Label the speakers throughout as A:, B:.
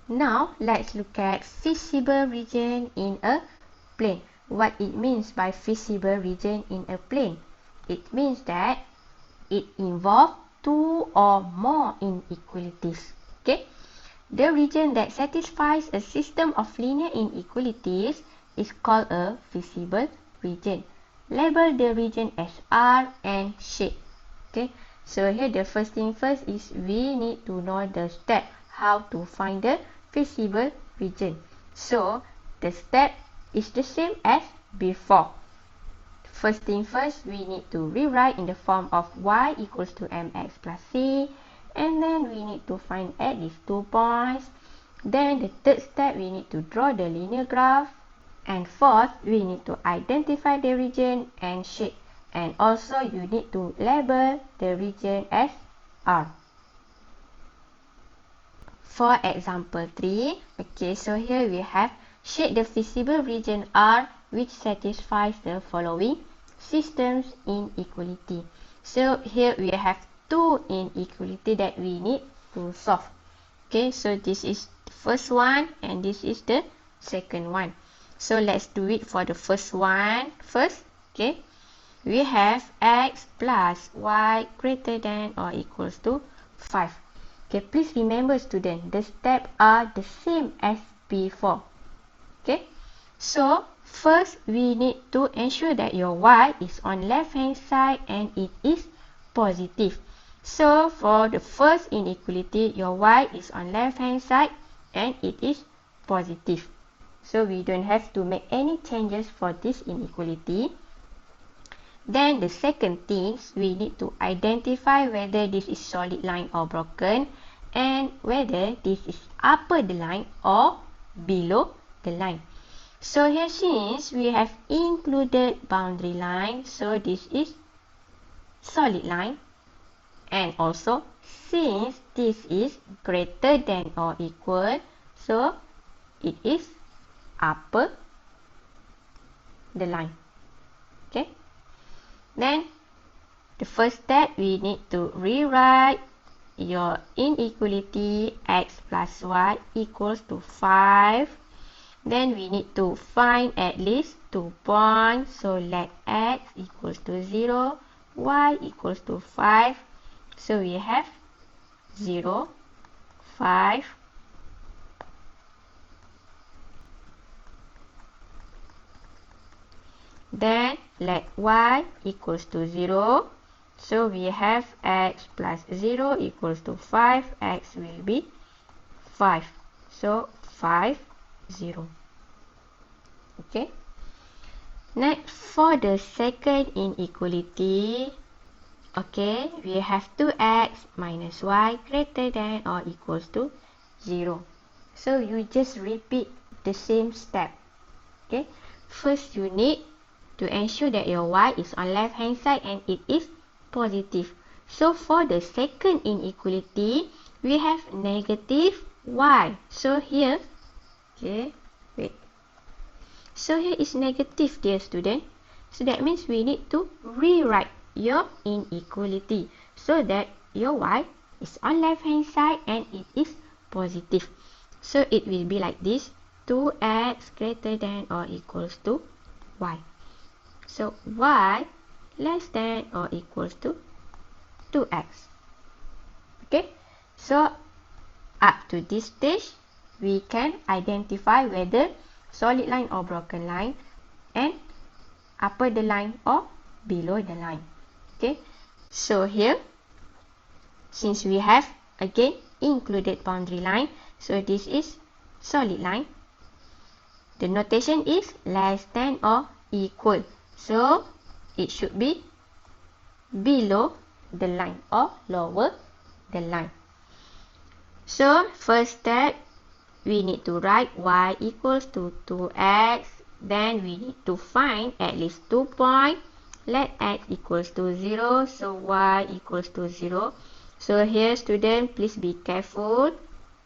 A: Now, let's look at feasible region in a plane. What it means by feasible region in a plane? It means that it involves two or more inequalities. Okay? The region that satisfies a system of linear inequalities is called a feasible region. Label the region as R and shade. Okay? So here the first thing first is we need to know the step how to find the feasible region. So the step is the same as before. First thing first, we need to rewrite in the form of y equals to mx plus c, and then we need to find at these 2 points. Then the third step, we need to draw the linear graph, and fourth, we need to identify the region and shade, and also you need to label the region as R. For example 3, okay, so here we have shade the feasible region R which satisfies the following systems inequality. So here we have two inequality that we need to solve. Okay, so this is the first one and this is the second one. So let's do it for the first one first. Okay, we have x plus y greater than or equals to 5. Okay, please remember student, the steps are the same as before. Okay, so first we need to ensure that your y is on left hand side and it is positive. So for the first inequality, your y is on left hand side and it is positive. So we don't have to make any changes for this inequality. Then the second thing, we need to identify whether this is solid line or broken and whether this is upper the line or below the line. So here since we have included boundary line, so this is solid line, and also since this is greater than or equal, so it is upper the line. Okay. Then the first step, we need to rewrite your inequality x plus y equals to 5. Then we need to find at least 2 points. So let x equals to 0, y equals to 5. So we have 0, 5. Then let y equals to 0. So we have x plus 0 equals to 5. X will be 5. So 5, 0. Okay. Next, for the second inequality, okay, we have 2x minus y greater than or equals to 0. So you just repeat the same step. Okay. First, you need to ensure that your y is on left hand side and it is positive. So for the second inequality, we have negative y. So here, okay, wait. So here is negative, dear student. So that means we need to rewrite your inequality so that your y is on left hand side and it is positive. So it will be like this, 2x greater than or equals to y. So y less than or equals to 2x. Okay, so up to this stage, we can identify whether solid line or broken line and upper the line or below the line. Okay, so here, since we have again included boundary line, so this is solid line. The notation is less than or equal. So it should be below the line or lower the line. So first step, we need to write y equals to 2x. Then we need to find at least 2 points. Let x equals to 0. So y equals to 0. So here student, please be careful.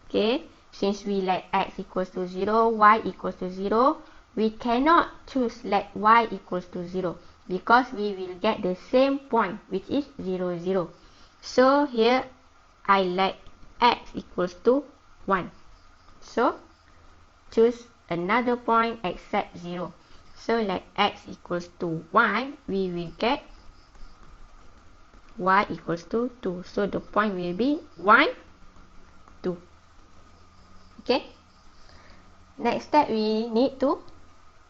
A: Okay, since we let x equals to 0, y equals to 0, we cannot choose let y equals to 0 because we will get the same point which is 0, 0. So here I let x equals to 1. So choose another point except 0. So like x equals to 1, we will get y equals to 2. So the point will be 1, 2. Okay. Next step, we need to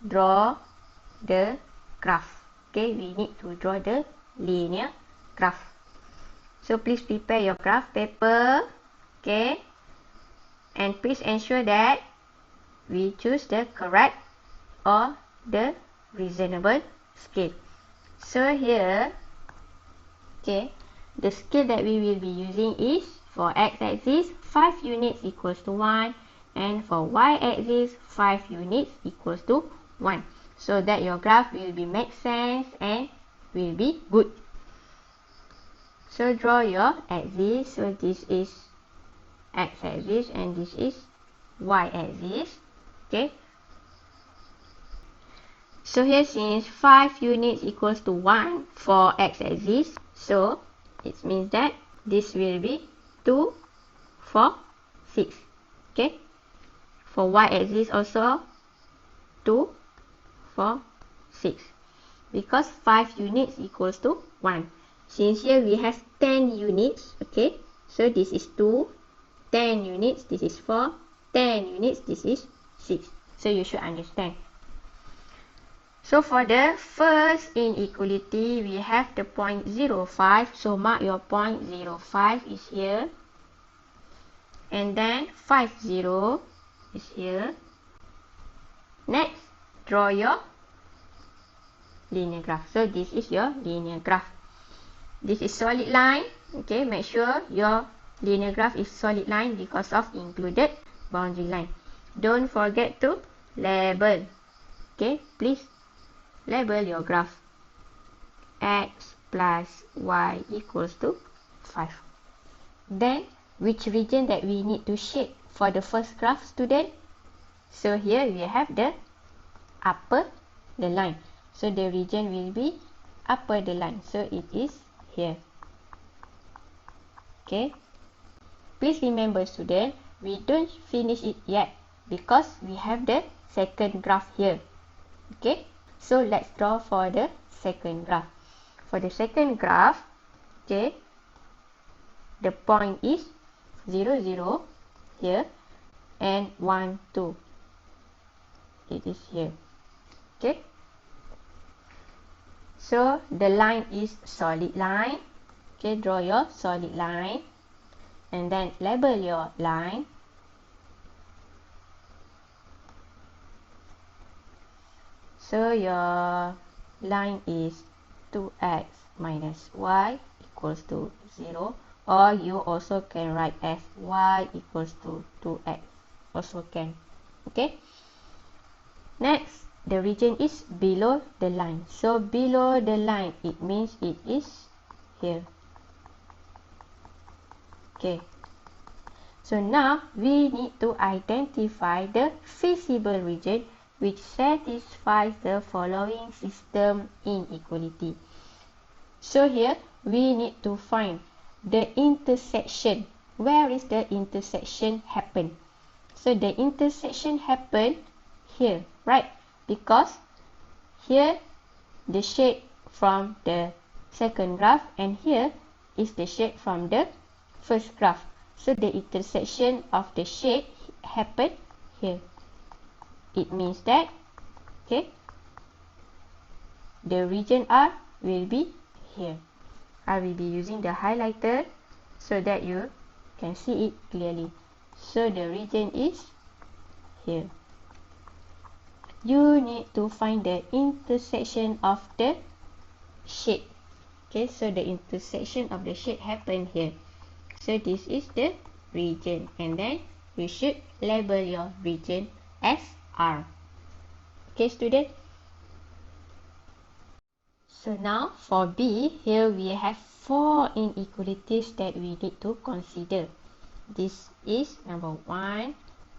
A: draw the graph. Okay, we need to draw the linear graph. So please prepare your graph paper. Okay. And please ensure that we choose the correct or the reasonable scale. So here, okay, the scale that we will be using is for x-axis 5 units equals to 1, and for y-axis 5 units equals to 1. So that your graph will be make sense and will be good. So draw your axis. So this is x-axis and this is y-axis. Okay. So here, since 5 units equals to 1 for x-axis, so it means that this will be 2, 4, 6. Okay. For y-axis also 2, 4, 6. Because 5 units equals to 1. Since here we have 10 units, okay, so this is 2, 10 units, this is 4, 10 units, this is 6. So you should understand. So for the first inequality, we have the point 0,5. So mark your point 0,5 is here. And then 50 is here. Next, draw your linear graph. So this is your linear graph. This is solid line. Okay, make sure your linear graph is solid line because of included boundary line. Don't forget to label. Okay, please label your graph. X plus y equals to 5. Then, which region that we need to shade for the first graph, student? So here we have the upper the line. So the region will be upper the line. So it is here. Okay. Please remember, student, we don't finish it yet because we have the second graph here. Okay. So let's draw for the second graph. For the second graph, okay, the point is 0, 0 here and 1, 2. It is here. Okay. So the line is solid line. Okay, draw your solid line and then label your line. So your line is 2x minus y equals to 0, or you also can write as y equals to 2x. Also can. Okay. Next, the region is below the line. So below the line, it means it is here. Okay. So now we need to identify the feasible region which satisfies the following system inequality. So here we need to find the intersection. Where is the intersection happen? So the intersection happen here, right? Because here the shade from the second graph and here is the shade from the first graph. So the intersection of the shade happen here. It means that, okay, the region R will be here. I will be using the highlighter so that you can see it clearly. So the region is here. You need to find the intersection of the shade. Okay, so the intersection of the shade happen here. So this is the region, and then you should label your region as R. Okay, student? So now for B, here we have 4 inequalities that we need to consider. This is number 1,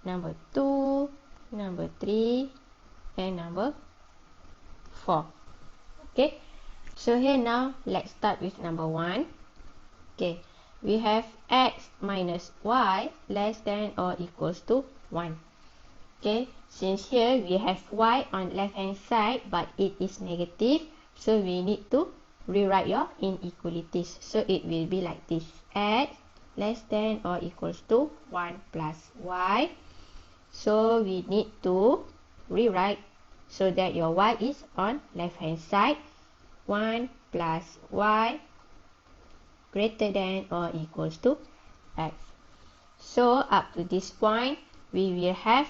A: number 2, number 3, and number 4. Okay, so here now let's start with number 1. Okay, we have x minus y less than or equals to 1. Okay, since here we have y on left hand side but it is negative, so we need to rewrite your inequalities. So it will be like this: x less than or equals to 1 plus y. So we need to rewrite so that your y is on left hand side. 1 plus y greater than or equals to x. So up to this point we will have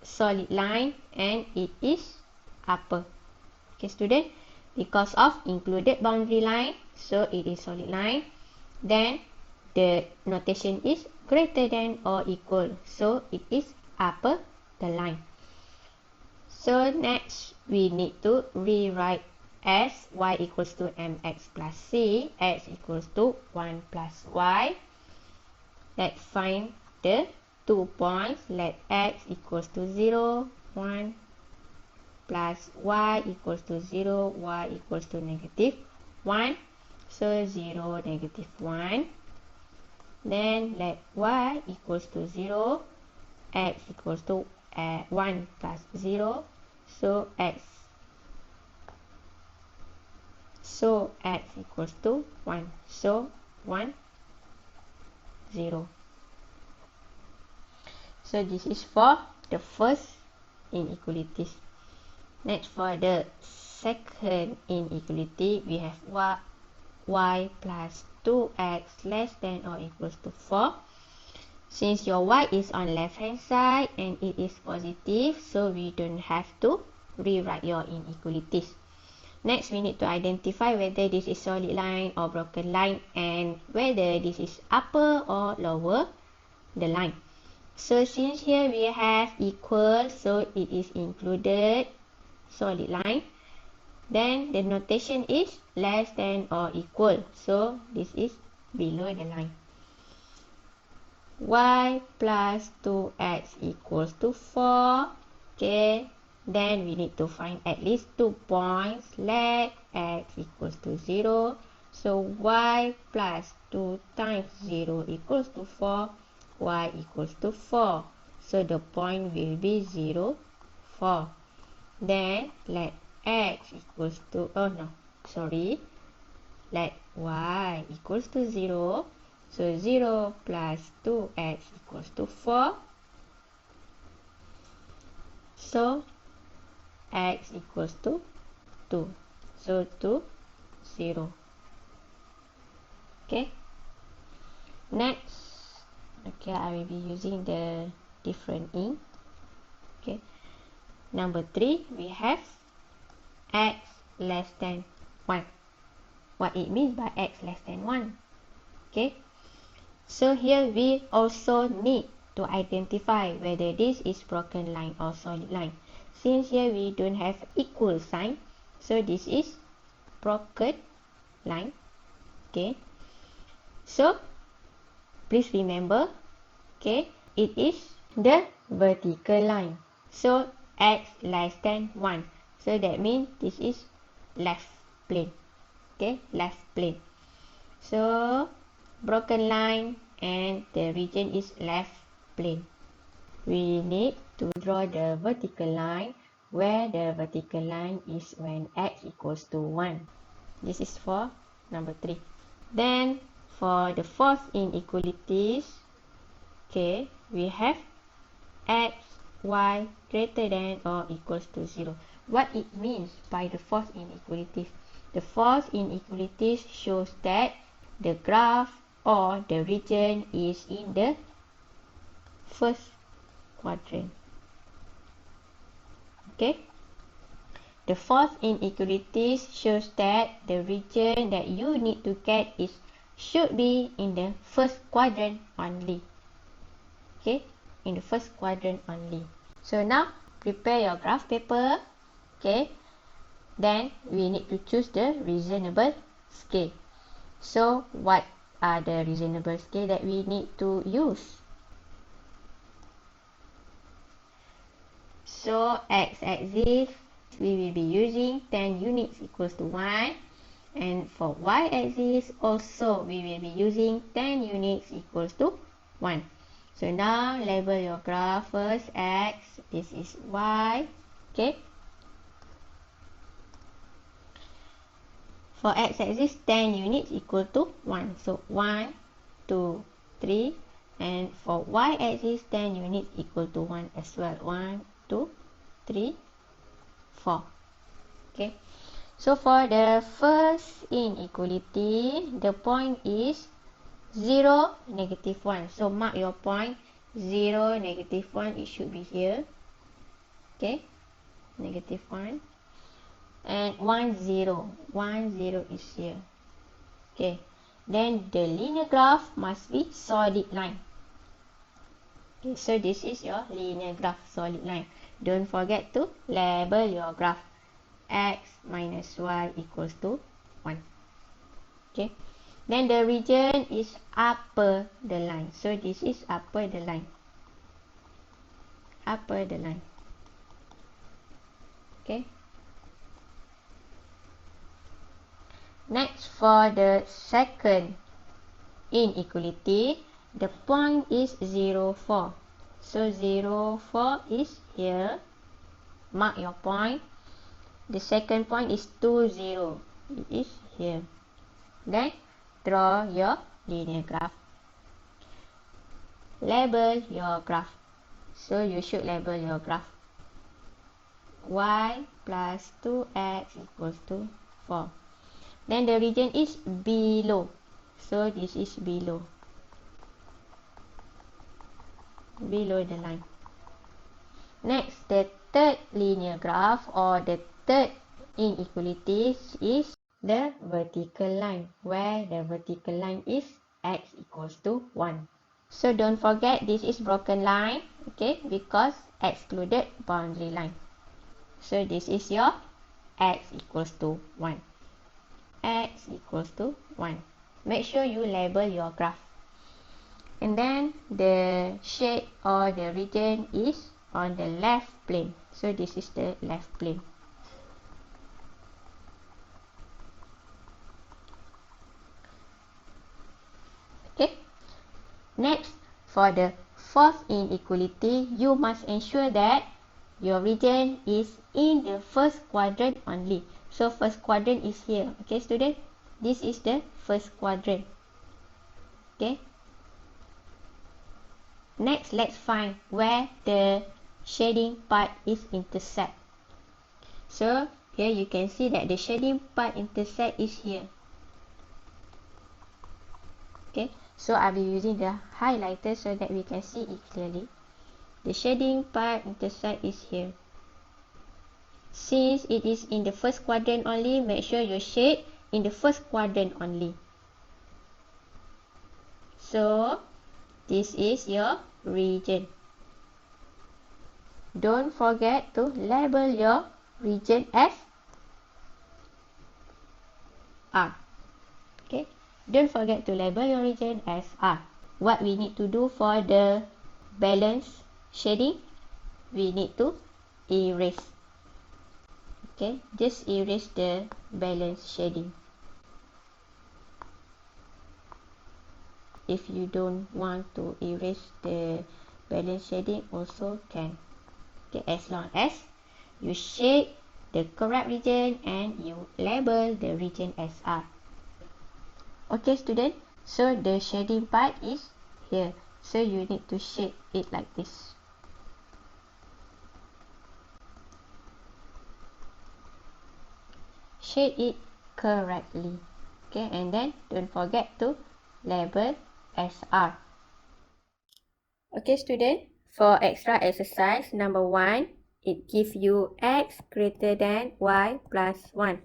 A: solid line and it is upper. Okay student, because of included boundary line, so it is solid line. Then the notation is greater than or equal, so it is upper the line. So next we need to rewrite as y equals to mx plus c, x equals to 1 plus y. Let's find the 2 points. Let x equals to 0, 1 plus y equals to 0, y equals to negative 1. So 0, negative 1. Then let y equals to 0, x equals to 1 plus 0. So x equals to 1. So 1, 0. So this is for the first inequalities. Next, for the second inequality, we have y plus 2x less than or equals to 4. Since your y is on left hand side and it is positive, so we don't have to rewrite your inequalities. Next, we need to identify whether this is solid line or broken line and whether this is upper or lower the line. So since here we have equal, so it is included solid line. Then the notation is less than or equal, so this is below the line. Y plus 2x equals to 4. Okay, then we need to find at least 2 points. Let x equals to 0. So y plus 2 times 0 equals to 4. Y equals to 4. So the point will be 0, 4. Then let x equals to, let y equals to 0. So 0 plus 2x equals to 4. So x equals to 2. So 2, 0. Okay. Next, okay, I will be using the different ink. Okay. Number 3, we have x less than 1. What it means by x less than 1. Okay. So here we also need to identify whether this is broken line or solid line. Since here we don't have equal sign, so this is broken line. Okay. So please remember, okay, it is the vertical line. So x less than 1. So that means this is left plane. Okay, left plane. So broken line and the region is left plane. We need to draw the vertical line where the vertical line is when x equals to 1. This is for number 3. Then for the fourth inequalities, okay, we have x, y greater than or equals to 0. What it means by the fourth inequalities? The fourth inequalities shows that the graph or the region is in the first quadrant. Okay. The fourth inequalities shows that the region that you need to get should be in the first quadrant only. Okay, in the first quadrant only. So now prepare your graph paper. Okay, then we need to choose the reasonable scale. So what are the reasonable scale that we need to use? So x-axis, we will be using 10 units equals to 1. And for y-axis also we will be using 10 units equals to 1. So now label your graph first. X, this is Y. Okay. For x-axis, 10 units equal to 1. So 1, 2, 3. And for y-axis, 10 units equal to 1 as well. 1, 2, 3, 4. Okay. So for the first inequality, the point is 0, negative 1. So mark your point 0, negative 1. It should be here. Okay. Negative 1. And 1, 0. 1, 0 is here. Okay. Then the linear graph must be solid line. Okay, so this is your linear graph, solid line. Don't forget to label your graph. X minus y equals to 1. Okay. Then the region is upper the line. So this is upper the line. Upper the line. Okay. Next, for the second inequality, the point is 0, 4. So 0, 4 is here. Mark your point. The second point is 2, 0. It is here. Then draw your linear graph. Label your graph. So you should label your graph. Y plus 2x equals to 4. Then the region is below. So this is below. Below the line. Next, the third linear graph or the third inequality is the vertical line, where the vertical line is x equals to 1. So don't forget this is broken line, okay, because excluded boundary line. So this is your x equals to 1. X equals to 1. Make sure you label your graph. And then the shade or the region is on the left plane. So this is the left plane. Okay. Next, for the fourth inequality, you must ensure that your region is in the first quadrant only. So first quadrant is here. Okay, student? This is the first quadrant. Okay. Next, let's find where the shading part is intersect. So here you can see that the shading part intersect is here. Okay, so I'll be using the highlighter so that we can see it clearly. The shading part intersect is here. Since it is in the first quadrant only, make sure you shade in the first quadrant only. So this is your region. Don't forget to label your region as R. Okay, don't forget to label your region as R. What we need to do for the balance shading, we need to erase. Okay, just erase the balance shading. If you don't want to erase the balance shading, also can. Okay, as long as you shade the correct region and you label the region as R. Okay, student, so the shading part is here. So you need to shade it like this. Shade it correctly. Okay, and then don't forget to label as R. Okay, student, for extra exercise number 1, it gives you x greater than y plus 1.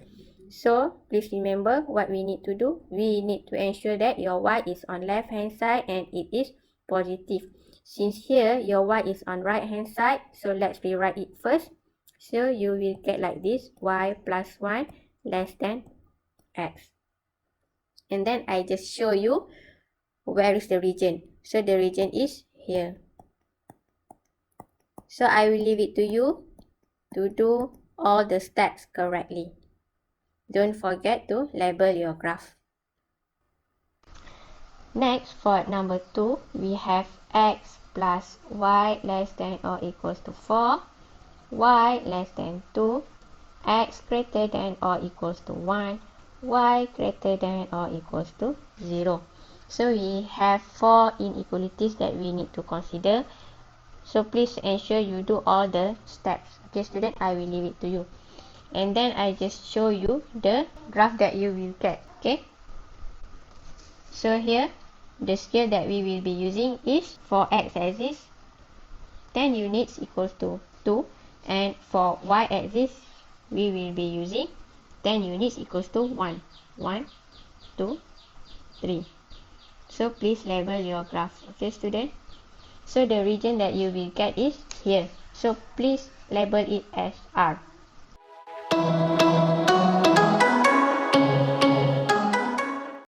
A: So please remember what we need to do. We need to ensure that your y is on left hand side and it is positive. Since here your y is on right hand side, so let's rewrite it first. So you will get like this, y plus 1 less than x. And then I just show you where is the region. So the region is here. So I will leave it to you to do all the steps correctly. Don't forget to label your graph. Next, for number 2, we have x plus y less than or equals to 4, y less than 2, x greater than or equals to 1, y greater than or equals to 0. So we have 4 inequalities that we need to consider. So please ensure you do all the steps. Okay, student, I will leave it to you. And then I just show you the graph that you will get. Okay. So here, the scale that we will be using is for x-axis, 10 units equals to 2. And for y-axis, we will be using 10 units equals to 1. 1, 2, 3. So please label your graph. Okay, student. So the region that you will get is here. So please label it as R.